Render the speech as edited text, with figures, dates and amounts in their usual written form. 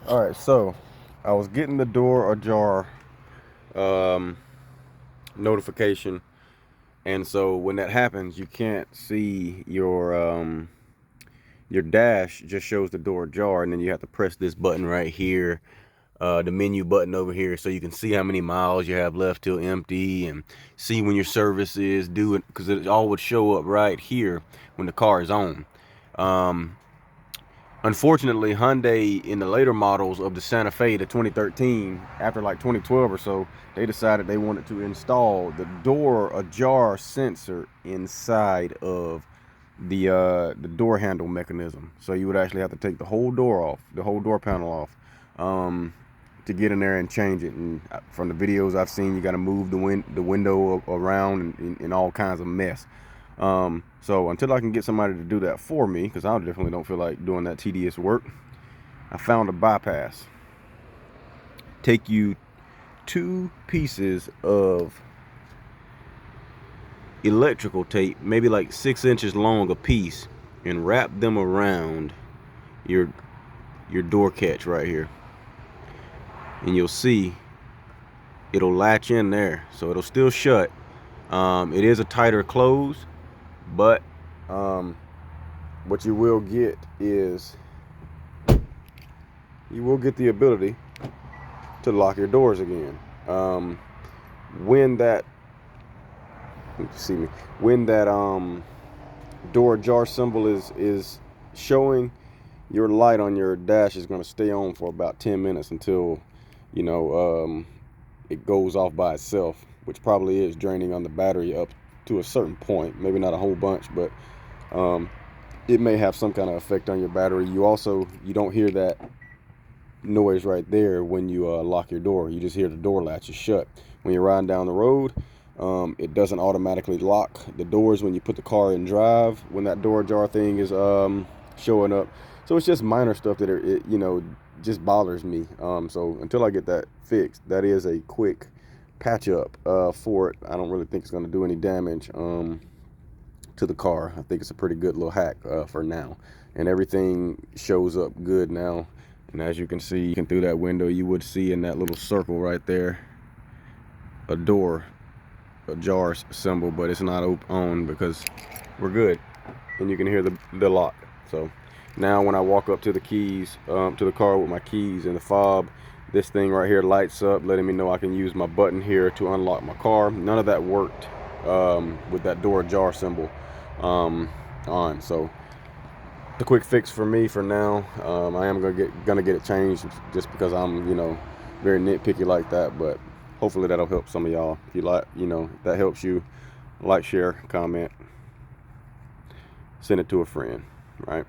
All right, so I was getting the door ajar notification, and so when that happens, you can't see your dash. Just shows the door ajar, and then you have to press this button right here, the menu button over here, so you can see how many miles you have left till empty, and see when your service is due, because it all would show up right here when the car is on. Um, Unfortunately, Hyundai in the later models of the Santa Fe, the 2013, after like 2012 or so, they decided they wanted to install the door ajar sensor inside of the door handle mechanism. So you would actually have to take the whole door off, the whole door panel off, to get in there and change it. And from the videos I've seen, you got to move the window around and all kinds of mess. So until I can get somebody to do that for me, because I definitely don't feel like doing that tedious work, I found a bypass. Take you 2 pieces of electrical tape, maybe like 6 inches long a piece, and wrap them around your door catch right here, and you'll see it'll latch in there, so it'll still shut. It is a tighter close, but what you will get is you will get the ability to lock your doors again. When that when that door jar symbol is showing, your light on your dash is going to stay on for about 10 minutes until it goes off by itself, which probably is draining on the battery up to a certain point, maybe not a whole bunch, but it may have some kind of effect on your battery. You don't hear that noise right there when you lock your door. You just hear the door latches shut. When you're riding down the road, it doesn't automatically lock the doors when you put the car in drive, when that door jar thing is showing up. So it's just minor stuff that just bothers me. So until I get that fixed, that is a quick patch up for it. I don't really think it's going to do any damage to the car. I think it's a pretty good little hack for now, and everything shows up good now. And as you can see, through that window, you would see in that little circle right there a door ajar symbol, but it's not on because we're good, and you can hear the lock. So now when I walk up to the keys, to the car with my keys and the fob, this thing right here lights up, letting me know I can use my button here to unlock my car. None of that worked with that door ajar symbol on. So the quick fix for me for now. I am gonna get it changed, just because I'm very nitpicky like that. But hopefully that'll help some of y'all. If you like, if that helps you, like, share, comment, send it to a friend, right?